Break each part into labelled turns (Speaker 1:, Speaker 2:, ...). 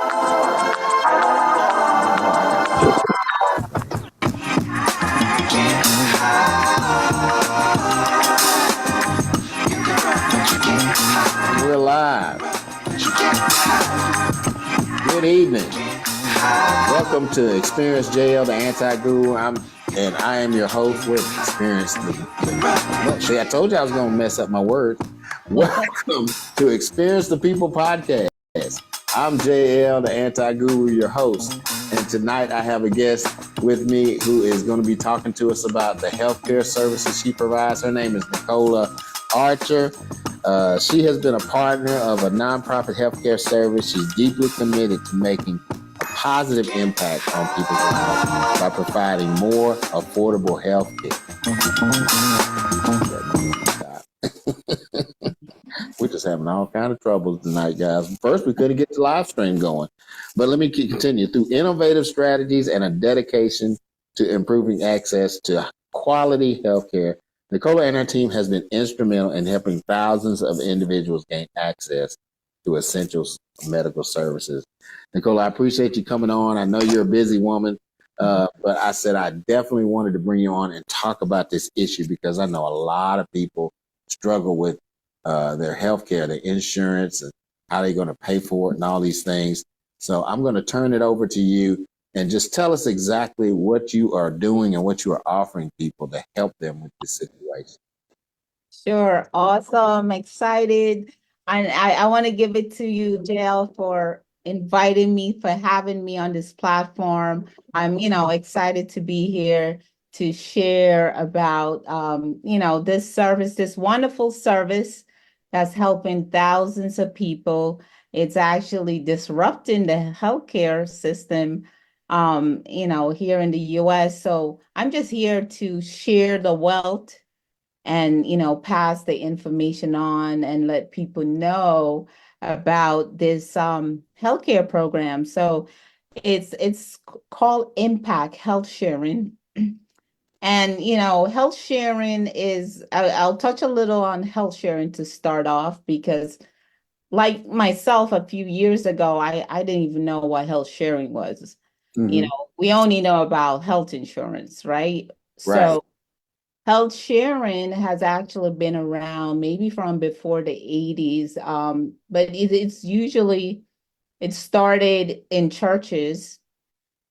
Speaker 1: We're live. Good evening. Welcome to Experience JL, the Anti-Guru. I am your host with Experience. See, I told you I was going to mess up my words. Welcome to Experience the People podcast. I'm JL, the Anti-Guru, your host. And tonight I have a guest with me who is going to be talking to us about the healthcare services she provides. Her name is Nicole Archer. She has been a partner of a nonprofit healthcare service. She's deeply committed to making a positive impact on people's lives by providing more affordable health care. We're just having all kind of troubles tonight, guys. First, we couldn't get the live stream going. But let me continue. Through innovative strategies and a dedication to improving access to quality health care, Nicola and her team has been instrumental in helping thousands of individuals gain access to essential medical services. Nicola, I appreciate you coming on. I know you're a busy woman, but I said I definitely wanted to bring you on and talk about this issue because I know a lot of people struggle with their health care, their insurance, and how they're going to pay for it and all these things. So I'm going to turn it over to you and just tell us exactly what you are doing and what you are offering people to help them with this situation.
Speaker 2: Sure. Awesome. Excited. And I want to give it to you, JL, for inviting me, for having me on this platform. I'm, excited to be here to share about, this service, this wonderful service that's helping thousands of people. It's actually disrupting the healthcare system, here in the US. So I'm just here to share the wealth and pass the information on and let people know about this healthcare program. So it's called Impact Health Sharing. And health sharing is I'll touch a little on health sharing to start off, because like myself a few years ago, I didn't even know what health sharing was.
Speaker 1: Mm-hmm.
Speaker 2: We only know about health insurance, right?
Speaker 1: Right.
Speaker 2: So health sharing has actually been around maybe from before the 80s, but it started in churches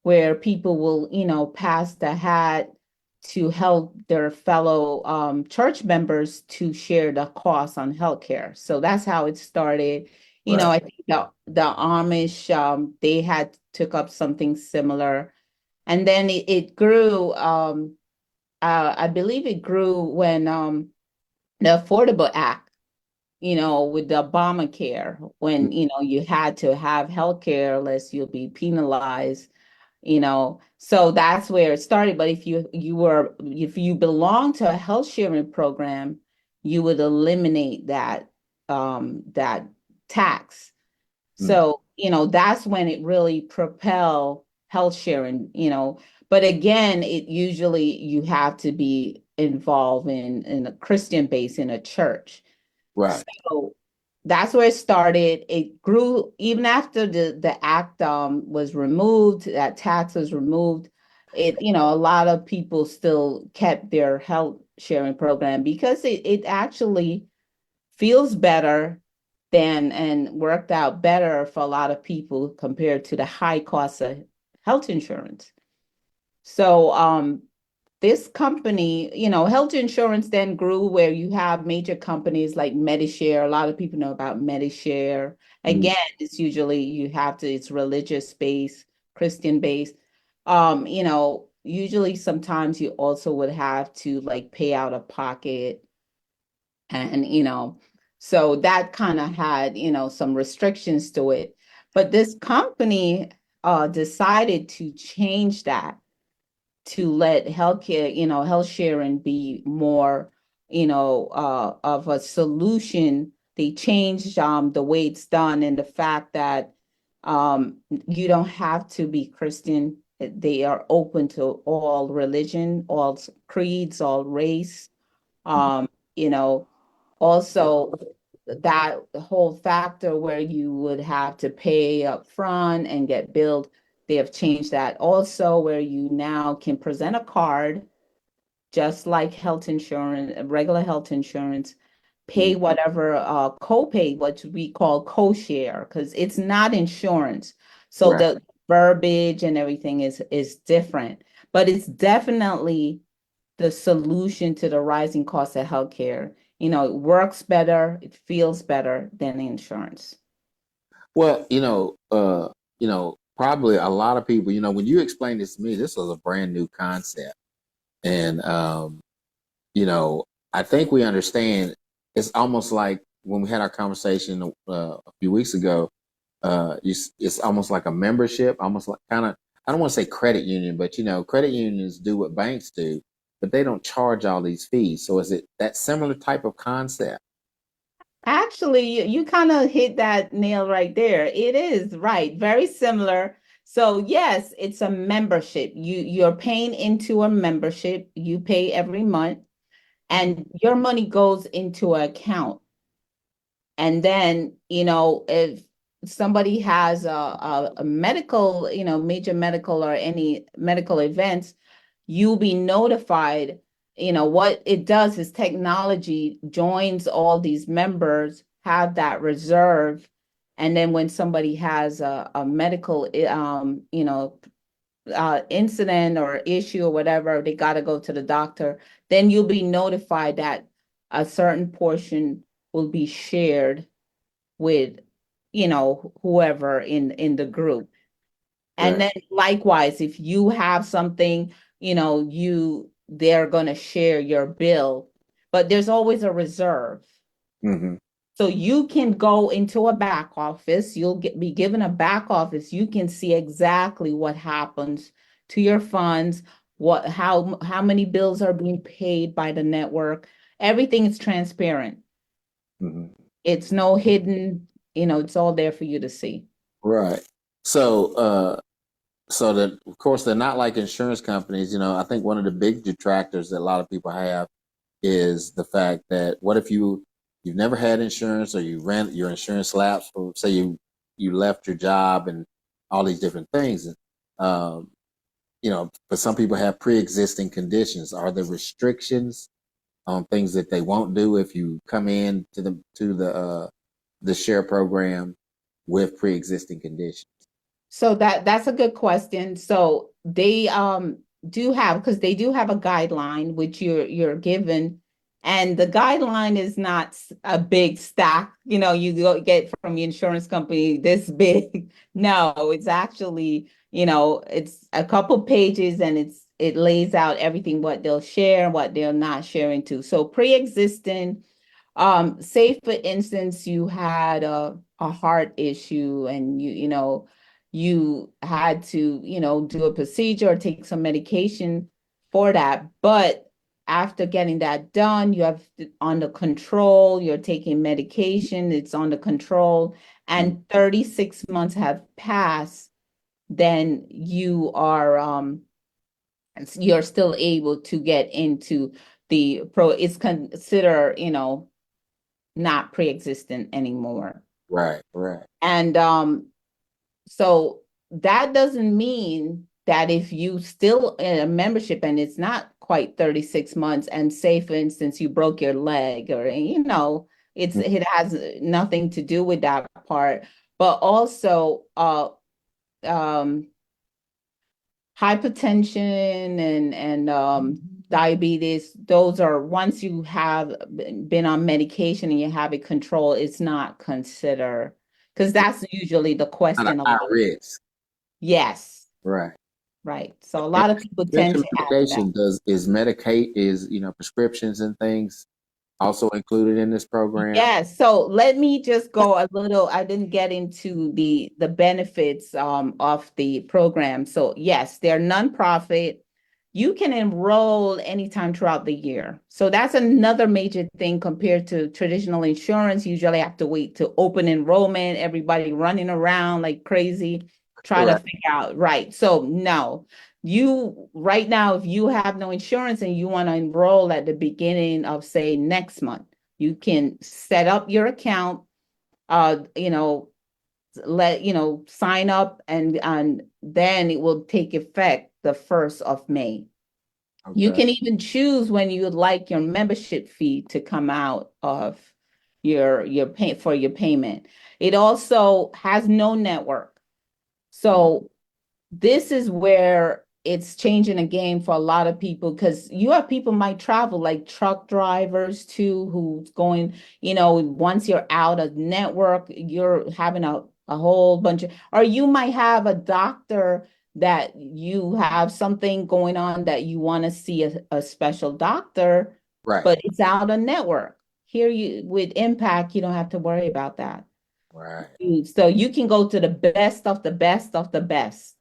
Speaker 2: where people will, pass the hat to help their fellow church members to share the cost on healthcare. So that's how it started.
Speaker 1: Right.
Speaker 2: I think the Amish, they had took up something similar, and then it grew. I believe it grew when the Affordable Act, with the Obamacare, when you had to have healthcare unless you'll be penalized. So that's where it started. But if you belong to a health sharing program, you would eliminate that tax. So that's when it really propel health sharing. But again, it usually you have to be involved in a Christian base in a church.
Speaker 1: Right.
Speaker 2: So that's where it started. It grew even after the act was removed, that tax was removed. A lot of people still kept their health sharing program because it actually feels better than and worked out better for a lot of people compared to the high cost of health insurance. So this company, health insurance then grew where you have major companies like Medishare. A lot of people know about Medishare. Again, it's usually it's religious based, Christian based. Usually sometimes you also would have to like pay out of pocket. And, so that kind of had, some restrictions to it. But this company decided to change that to let healthcare, health sharing be more, of a solution. They changed the way it's done, and the fact that you don't have to be Christian. They are open to all religion, all creeds, all race. Um, you know, Also, that whole factor where you would have to pay up front and get billed, they have changed that also, where you now can present a card just like health insurance, regular health insurance,
Speaker 1: Mm.
Speaker 2: pay whatever copay, what we call co-share, because it's not insurance. So
Speaker 1: Right.
Speaker 2: the verbiage and everything is different, but it's definitely the solution to the rising cost of healthcare. It works better, it feels better than insurance.
Speaker 1: Well, probably a lot of people, when you explained this to me, this was a brand new concept. And, you know, I think we understand. It's almost like when we had our conversation a few weeks ago, it's almost like a membership, almost like kind of, I don't want to say credit union, but, credit unions do what banks do, but they don't charge all these fees. So is it that similar type of concept?
Speaker 2: Actually, you kind of hit that nail right there. It is right, very similar. So yes, it's a membership. You're paying into a membership. You pay every month, and your money goes into an account. And then, if somebody has a medical, major medical or any medical events, you'll be notified. What it does is technology joins all these members, have that reserve. And then when somebody has a medical, incident or issue or whatever, they got to go to the doctor, then you'll be notified that a certain portion will be shared with, whoever in the group. And
Speaker 1: Right.
Speaker 2: then likewise, if you have something, they're going to share your bill, but there's always a reserve.
Speaker 1: Hmm.
Speaker 2: So you can go into a back office, be given a back office, you can see exactly what happens to your funds, how many bills are being paid by the network. Everything is transparent.
Speaker 1: Hmm.
Speaker 2: It's no hidden, it's all there for you to see.
Speaker 1: Right. So, so that of course they're not like insurance companies. I think one of the big detractors that a lot of people have is the fact that what if you've never had insurance, or you rent your insurance lapse, or say you left your job and all these different things. Um, but some people have pre-existing conditions. Are there restrictions on things that they won't do if you come in to the share program with pre-existing conditions?
Speaker 2: So that's a good question. So they do have, because they do have a guideline which you're given, and the guideline is not a big stack, you get from your insurance company this big. No, it's actually, it's a couple pages, and it lays out everything, what they'll share, what they're not sharing to. So pre-existing, say for instance, you had a heart issue, and you had to, do a procedure or take some medication for that. But after getting that done, you have under control, you're taking medication, it's under control,
Speaker 1: Mm.
Speaker 2: and 36 months have passed, then you're still able to get into it's considered, not pre-existent anymore.
Speaker 1: Right, right.
Speaker 2: And so that doesn't mean that if you still in a membership and it's not quite 36 months, and say for instance you broke your leg, or
Speaker 1: Mm.
Speaker 2: it has nothing to do with that part, but also um hypertension and diabetes, those are, once you have been on medication and you have it controlled, it's not considered, because that's usually the
Speaker 1: Not a
Speaker 2: question a
Speaker 1: high
Speaker 2: lot.
Speaker 1: risk.
Speaker 2: Yes,
Speaker 1: Right.
Speaker 2: right. So a
Speaker 1: And
Speaker 2: lot of people
Speaker 1: you
Speaker 2: tend
Speaker 1: mentioned
Speaker 2: to ask that.
Speaker 1: medication. Is Medicaid, is prescriptions and things also included in this program?
Speaker 2: Yes, so let me just go a little. I didn't get into the benefits of the program. So yes, they're nonprofit. You can enroll anytime throughout the year. So that's another major thing compared to traditional insurance. You usually have to wait to open enrollment, everybody running around like crazy, trying to
Speaker 1: Correct.
Speaker 2: figure out, right. So no, you right now, if you have no insurance and you want to enroll at the beginning of, say, next month, You can set up your account, you know, sign up, and then it will take effect the 1st of May. You
Speaker 1: Okay.
Speaker 2: can even choose when you would like your membership fee to come out of your pay for your payment. It also has no network. So this is where it's changing the game for a lot of people, because you have people might travel, like truck drivers too, who's going, once you're out of network, you're having a whole bunch of, or you might have a doctor that you have something going on that you want to see a special doctor,
Speaker 1: Right.
Speaker 2: but it's out of network. Here you with Impact, you don't have to worry about that.
Speaker 1: Right.
Speaker 2: So you can go to the best of the best of the best.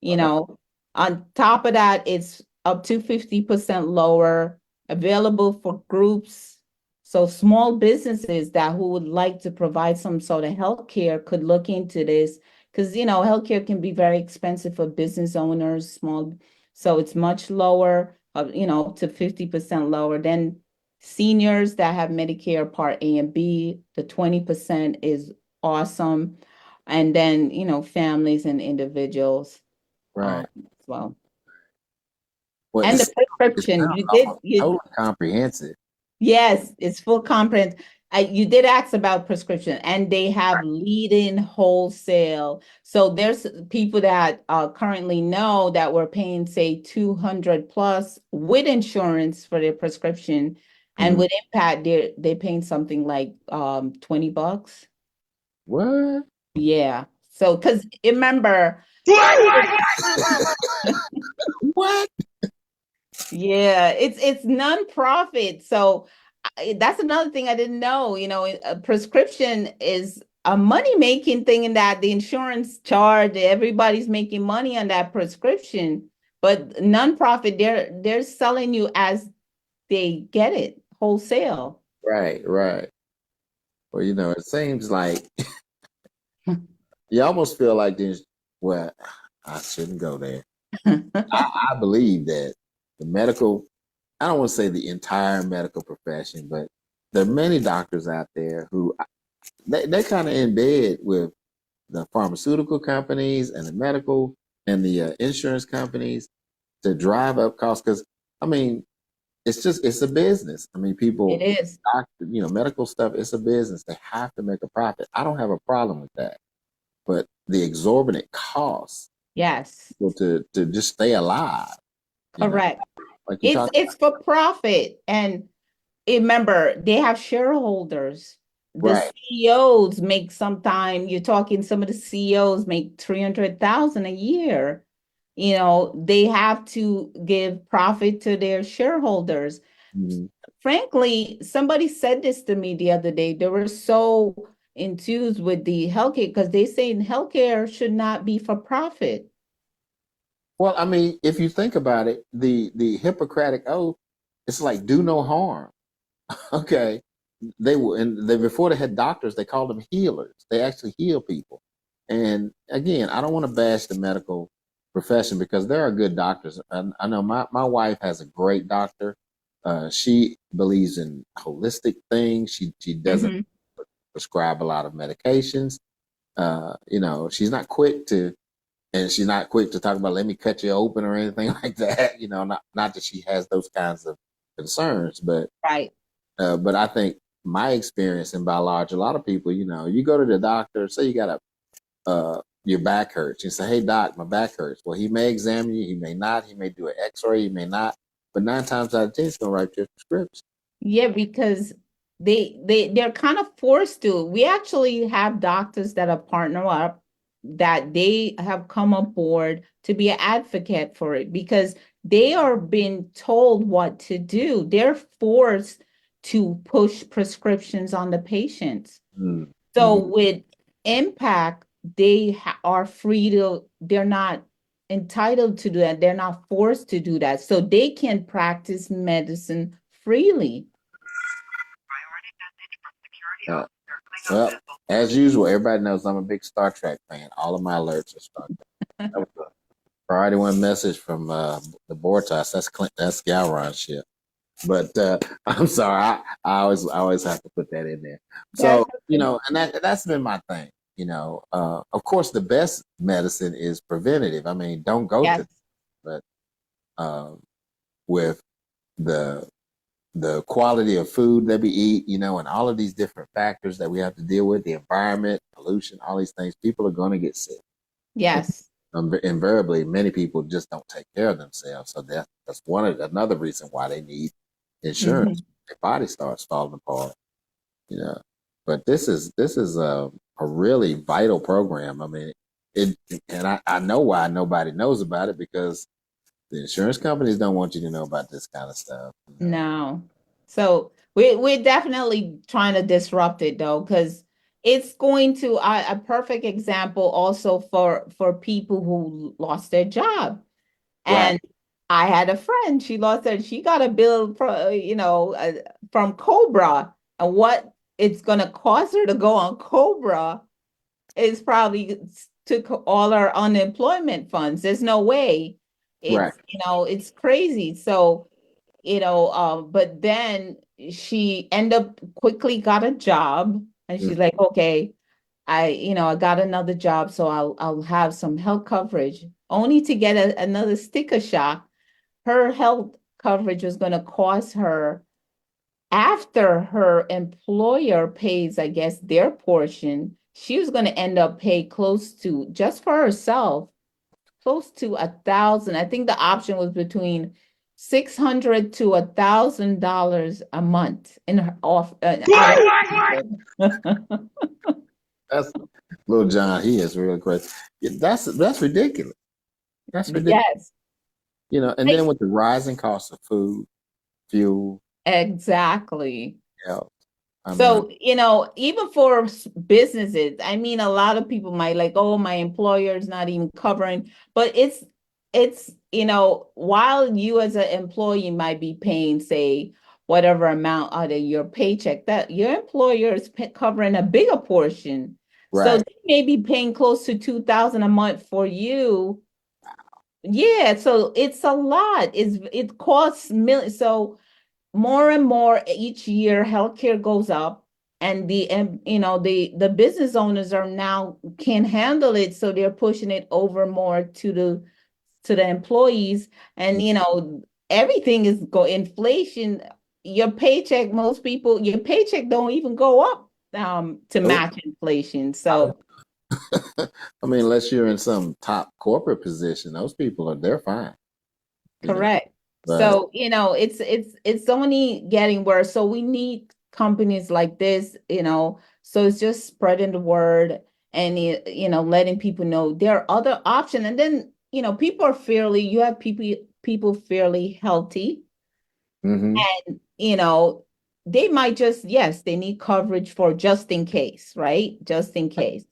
Speaker 2: You
Speaker 1: Oh, that,
Speaker 2: know, on top of that, it's up to 50% lower, available for groups. So small businesses that who would like to provide some sort of healthcare could look into this, because healthcare can be very expensive for business owners, small. So it's much lower, to 50% lower. Then seniors that have Medicare Part A and B, the 20% is awesome. And then, families and individuals
Speaker 1: right.
Speaker 2: as well.
Speaker 1: Well,
Speaker 2: And the
Speaker 1: it
Speaker 2: prescription,
Speaker 1: sounds
Speaker 2: you
Speaker 1: totally comprehensive.
Speaker 2: yes, it's full comprehensive. You did ask about prescription, and they have leading wholesale. So there's people that currently know that we're paying, say, 200 plus with insurance for their prescription, and
Speaker 1: Mhm.
Speaker 2: with Impact, they're paying something like $20.
Speaker 1: What?
Speaker 2: Yeah. So, because remember,
Speaker 1: What?
Speaker 2: yeah, it's nonprofit. So that's another thing I didn't know. A prescription is a money making thing, in that the insurance charge, everybody's making money on that prescription. But nonprofit, they're selling you as they get it wholesale.
Speaker 1: Right, right. Well, it seems like you almost feel like there's, well, I shouldn't go there. I believe that the medical, I don't want to say the entire medical profession, but there are many doctors out there who they kind of in bed with the pharmaceutical companies and the medical and the insurance companies to drive up costs. Because I mean, it's a business. I mean,
Speaker 2: It
Speaker 1: people,
Speaker 2: is.
Speaker 1: doctor, medical stuff. It's a business. They have to make a profit. I don't have a problem with that, but the exorbitant costs
Speaker 2: Yes.
Speaker 1: to just stay alive, you know,
Speaker 2: Correct.
Speaker 1: like you
Speaker 2: It's
Speaker 1: talk.
Speaker 2: it's for profit. And remember, they have shareholders. The
Speaker 1: Right.
Speaker 2: CEOs make, sometime you're talking, some of the CEOs make 300,000 a year. They have to give profit to their shareholders.
Speaker 1: Mhm.
Speaker 2: Frankly, somebody said this to me the other day. They were so enthused with the healthcare, because they say healthcare should not be for profit.
Speaker 1: Well, I mean, if you think about it, the Hippocratic oath, it's like do no harm. Okay, they were, and they before they had doctors, they called them healers. They actually heal people. And again, I don't want to bash the medical profession because there are good doctors. I know my wife has a great doctor. She believes in holistic things. She doesn't
Speaker 2: Mhm.
Speaker 1: prescribe a lot of medications. She's not quick to and she's not quick to talk about let me cut you open or anything like that. Not that she has those kinds of concerns,
Speaker 2: Right.
Speaker 1: but I think my experience in biology, a lot of people, you go to the doctor, say you got your back hurts, you say, hey doc, my back hurts. Well, he may examine you, he may not, he may do an X-ray, he may not, but 9 times out of 10, he's gonna write you a prescription.
Speaker 2: Yeah, because they're kind of forced to. We actually have doctors that are partner up, that they have come aboard to be an advocate for it, because they are being told what to do. They're forced to push prescriptions on the patients. So
Speaker 1: Mm-hmm.
Speaker 2: with Impact, they are free to, they're not entitled to do that. They're not forced to do that. So they can practice medicine freely.
Speaker 1: Uh, well, as usual, everybody knows I'm a big Star Trek fan. All of my alerts are Star Trek. That was a Friday one message from the Bortas. That's Gowron's ship. But I'm sorry, I always have to put that in there.
Speaker 2: That's
Speaker 1: So
Speaker 2: okay.
Speaker 1: and that's been my thing. Of course, the best medicine is preventative. I mean, don't go to,
Speaker 2: Yes.
Speaker 1: but um, with the quality of food that we eat, and all of these different factors that we have to deal with, the environment, pollution, all these things, people are going to get sick.
Speaker 2: Yes.
Speaker 1: Invariably, many people just don't take care of themselves. So that's another reason why they need insurance.
Speaker 2: Hmm.
Speaker 1: Their body starts falling apart, you know. But this is a really vital program. I mean, and I know why nobody knows about it, because the insurance companies don't want you to know about this kind of stuff.
Speaker 2: No. So we're definitely trying to disrupt it though, because it's going to a perfect example also for people who lost their job.
Speaker 1: Right,
Speaker 2: And I had a friend, she got a bill from Cobra, and what it's gonna cost her to go on Cobra is probably took all her unemployment funds. There's no way.
Speaker 1: right.
Speaker 2: It's crazy. So but then she end up quickly got a job, and
Speaker 1: Mm.
Speaker 2: she's like, okay, I got another job, so I'll have some health coverage, only to get another sticker shock. Her health coverage was going to cost her, after her employer pays, I guess, their portion, she was going to end up pay close to, just for herself, close to 1,000. I think the option was between 600 to $1,000 a month in her off out of pocket.
Speaker 1: That's Little John. He is really crazy. Yeah, that's ridiculous. That's ridiculous.
Speaker 2: Yes.
Speaker 1: And then with the rising cost of food, fuel,
Speaker 2: Exactly.
Speaker 1: health. I mean,
Speaker 2: So, even for businesses, I mean, a lot of people might like, oh, my employer is not even covering, but while you as an employee might be paying, say, whatever amount out of your paycheck, that your employer is covering a bigger portion. So
Speaker 1: right.
Speaker 2: they may be paying close to 2,000 a month for you. Yeah, so it's a lot. It costs millions. So more and more each year, healthcare goes up, and the business owners are now can't handle it, so they're pushing it over more to the employees. And everything is inflation. Your paycheck don't even go up to
Speaker 1: Nope.
Speaker 2: match inflation. So
Speaker 1: I mean, unless you're in some top corporate position, those people they're fine. You know,
Speaker 2: correct.
Speaker 1: but
Speaker 2: So, it's only getting worse. So we need companies like this, so it's just spreading the word, and letting people know there are other options. And then, you have people fairly healthy,
Speaker 1: hmm
Speaker 2: and they might just, yes, they need coverage for just in case, right? Just in case.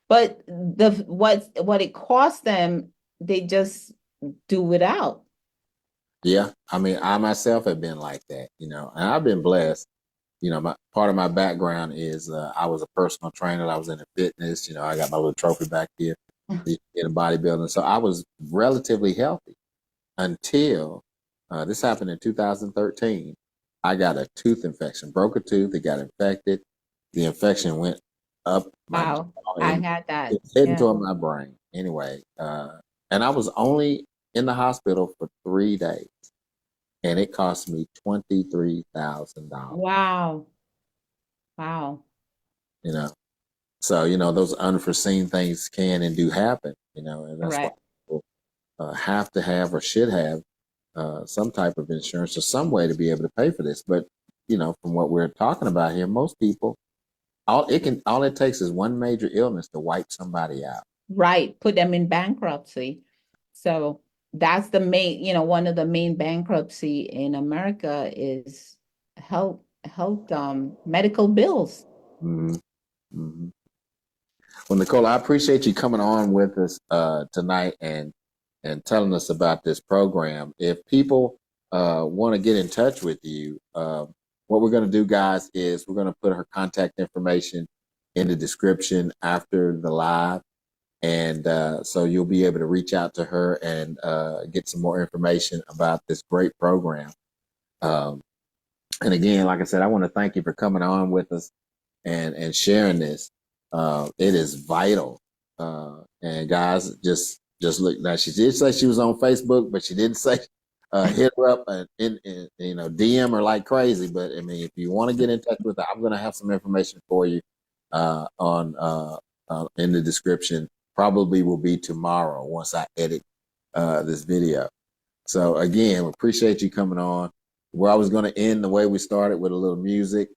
Speaker 2: But what it costs them, they just do without.
Speaker 1: yeah. I mean, I myself have been like that. And I've been blessed. My part of my background is I was a personal trainer. I was into fitness. I got my little trophy back here in bodybuilding. So I was relatively healthy until this happened in 2013. I got a tooth infection, broke a tooth. It got infected. The infection went up my
Speaker 2: Wow,
Speaker 1: jaw
Speaker 2: I
Speaker 1: and
Speaker 2: had that.
Speaker 1: it hit
Speaker 2: Yeah.
Speaker 1: into my brain. Anyway, and I was only in the hospital for 3 days, and it cost me $23,000.
Speaker 2: Wow. Wow.
Speaker 1: You know, so those unforeseen things can and do happen. And that's why
Speaker 2: Correct.
Speaker 1: people have to have or should have some type of insurance or some way to be able to pay for this. But from what we're talking about here, most people all it takes is one major illness to wipe somebody out.
Speaker 2: Right. Put them in bankruptcy. So that's one of the main bankruptcy in America is medical bills.
Speaker 1: hmm hmm Well, Nicole, I appreciate you coming on with us tonight and telling us about this program. If people want to get in touch with you, what we're going to do, guys, is we're going to put her contact information in the description after the live. And so you'll be able to reach out to her and get some more information about this great program. And again, like I said, I want to thank you for coming on with us and sharing this. It is vital. And guys, just look. Now she did say she was on Facebook, but she didn't say hit her up and DM her like crazy. But I mean, if you want to get in touch with her, I'm going to have some information for you on in the description. Probably will be tomorrow once I edit this video. So again, we appreciate you coming on. Where I was going to end the way we started with a little music.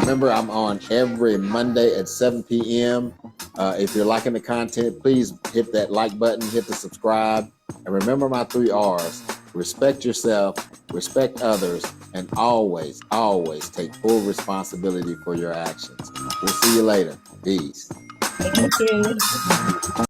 Speaker 1: Remember, I'm on every Monday at 7 p.m. If you're liking the content, please hit that like button, hit the subscribe, and remember my 3 R's: respect yourself, respect others, and always, always take full responsibility for your actions. We'll see you later. Peace.
Speaker 2: Thank you.